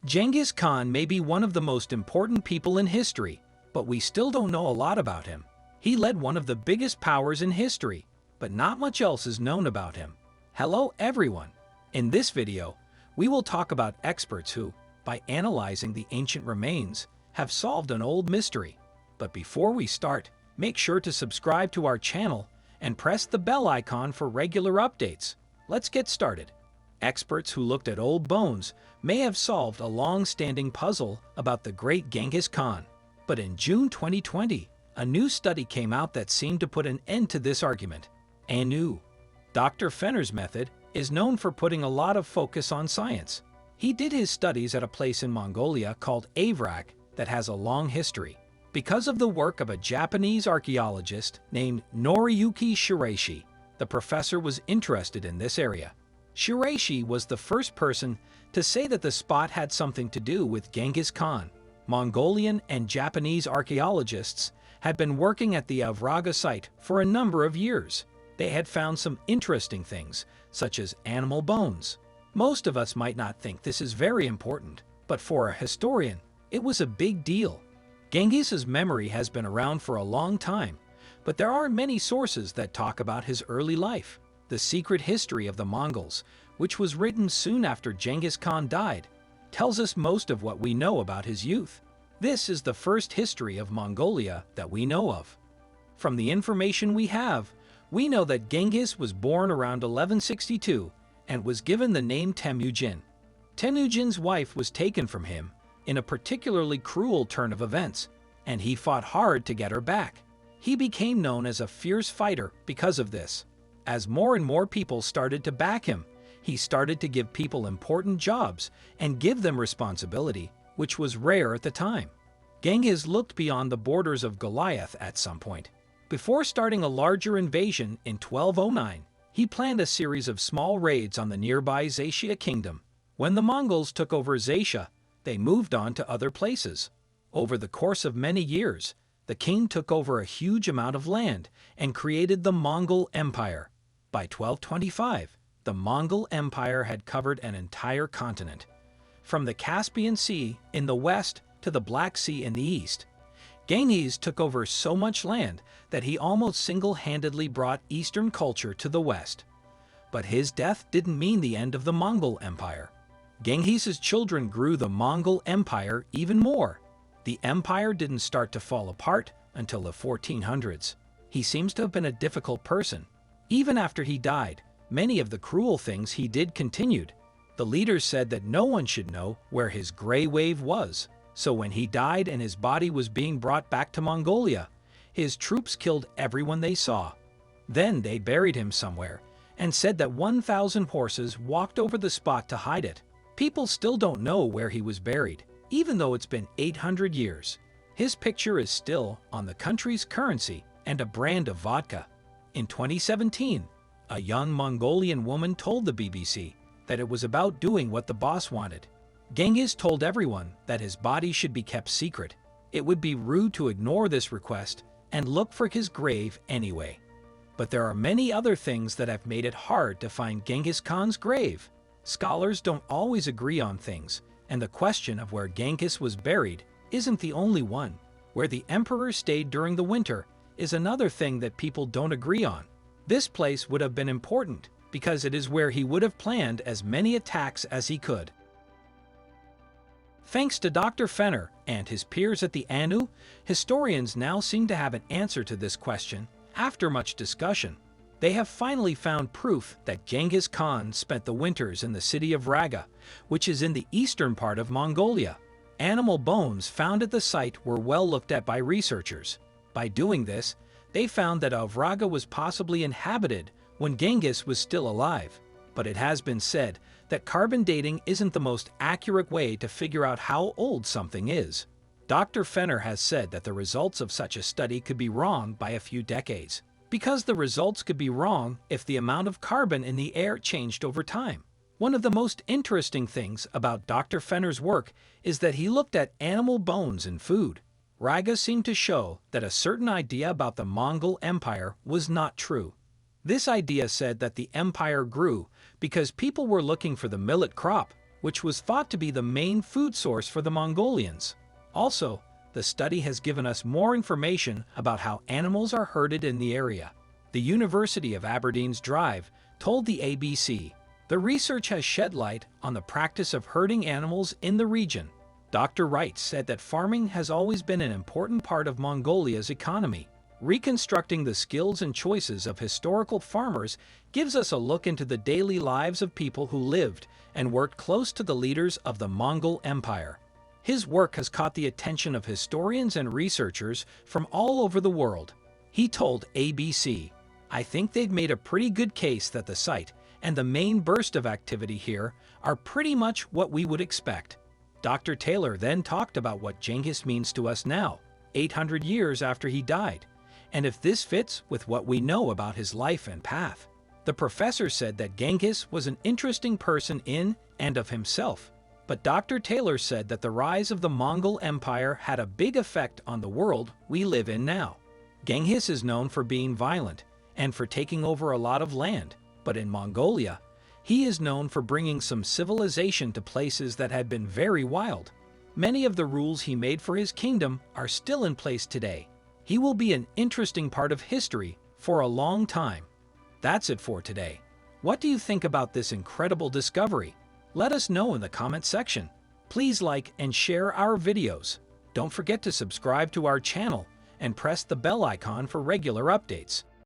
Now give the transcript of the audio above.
Genghis Khan may be one of the most important people in history, but we still don't know a lot about him. He led one of the biggest powers in history, but not much else is known about him. Hello everyone! In this video, we will talk about experts who, by analyzing the ancient remains, have solved an old mystery. But before we start, make sure to subscribe to our channel and press the bell icon for regular updates. Let's get started. Experts who looked at old bones may have solved a long-standing puzzle about the great Genghis Khan. But in June 2020, a new study came out that seemed to put an end to this argument. Dr. Fenner's method is known for putting a lot of focus on science. He did his studies at a place in Mongolia called Avrak that has a long history. Because of the work of a Japanese archaeologist named Noriyuki Shiraishi, the professor was interested in this area. Shiraishi was the first person to say that the spot had something to do with Genghis Khan. Mongolian and Japanese archaeologists had been working at the Avraga site for a number of years. They had found some interesting things, such as animal bones. Most of us might not think this is very important, but for a historian, it was a big deal. Genghis's memory has been around for a long time, but there are many sources that talk about his early life. The Secret History of the Mongols, which was written soon after Genghis Khan died, tells us most of what we know about his youth. This is the first history of Mongolia that we know of. From the information we have, we know that Genghis was born around 1162 and was given the name Temujin. Temujin's wife was taken from him in a particularly cruel turn of events, and he fought hard to get her back. He became known as a fierce fighter because of this. As more and more people started to back him, he started to give people important jobs and give them responsibility, which was rare at the time. Genghis looked beyond the borders of Goliath at some point. Before starting a larger invasion in 1209, he planned a series of small raids on the nearby Xatia kingdom. When the Mongols took over Xatia, they moved on to other places. Over the course of many years, the king took over a huge amount of land and created the Mongol Empire. By 1225, the Mongol Empire had covered an entire continent, from the Caspian Sea in the west to the Black Sea in the east. Genghis took over so much land that he almost single-handedly brought Eastern culture to the west. But his death didn't mean the end of the Mongol Empire. Genghis's children grew the Mongol Empire even more. The empire didn't start to fall apart until the 1400s. He seems to have been a difficult person. Even after he died, many of the cruel things he did continued. The leaders said that no one should know where his gray wave was. So when he died and his body was being brought back to Mongolia, his troops killed everyone they saw. Then they buried him somewhere and said that 1,000 horses walked over the spot to hide it. People still don't know where he was buried, even though it's been 800 years. His picture is still on the country's currency and a brand of vodka. In 2017, a young Mongolian woman told the BBC that it was about doing what the boss wanted. Genghis told everyone that his body should be kept secret. It would be rude to ignore this request and look for his grave anyway. But there are many other things that have made it hard to find Genghis Khan's grave. Scholars don't always agree on things, and the question of where Genghis was buried isn't the only one. Where the emperor stayed during the winter is another thing that people don't agree on. This place would have been important because it is where he would have planned as many attacks as he could. Thanks to Dr. Fenner and his peers at the ANU, historians now seem to have an answer to this question. After much discussion, they have finally found proof that Genghis Khan spent the winters in the city of Raga, which is in the eastern part of Mongolia. Animal bones found at the site were well looked at by researchers. By doing this, they found that Avraga was possibly inhabited when Genghis was still alive. But it has been said that carbon dating isn't the most accurate way to figure out how old something is. Dr. Fenner has said that the results of such a study could be wrong by a few decades, because the results could be wrong if the amount of carbon in the air changed over time. One of the most interesting things about Dr. Fenner's work is that he looked at animal bones in food. Raga seemed to show that a certain idea about the Mongol Empire was not true. This idea said that the empire grew because people were looking for the millet crop, which was thought to be the main food source for the Mongolians. Also, the study has given us more information about how animals are herded in the area. The University of Aberdeen's Drive told the ABC, "The research has shed light on the practice of herding animals in the region." Dr. Wright said that farming has always been an important part of Mongolia's economy. Reconstructing the skills and choices of historical farmers gives us a look into the daily lives of people who lived and worked close to the leaders of the Mongol Empire. His work has caught the attention of historians and researchers from all over the world. He told ABC, "I think they've made a pretty good case that the site and the main burst of activity here are pretty much what we would expect." Dr. Taylor then talked about what Genghis means to us now, 800 years after he died, and if this fits with what we know about his life and path. The professor said that Genghis was an interesting person in and of himself, but Dr. Taylor said that the rise of the Mongol Empire had a big effect on the world we live in now. Genghis is known for being violent and for taking over a lot of land, but in Mongolia, he is known for bringing some civilization to places that had been very wild. Many of the rules he made for his kingdom are still in place today. He will be an interesting part of history for a long time. That's it for today. What do you think about this incredible discovery? Let us know in the comment section. Please like and share our videos. Don't forget to subscribe to our channel and press the bell icon for regular updates.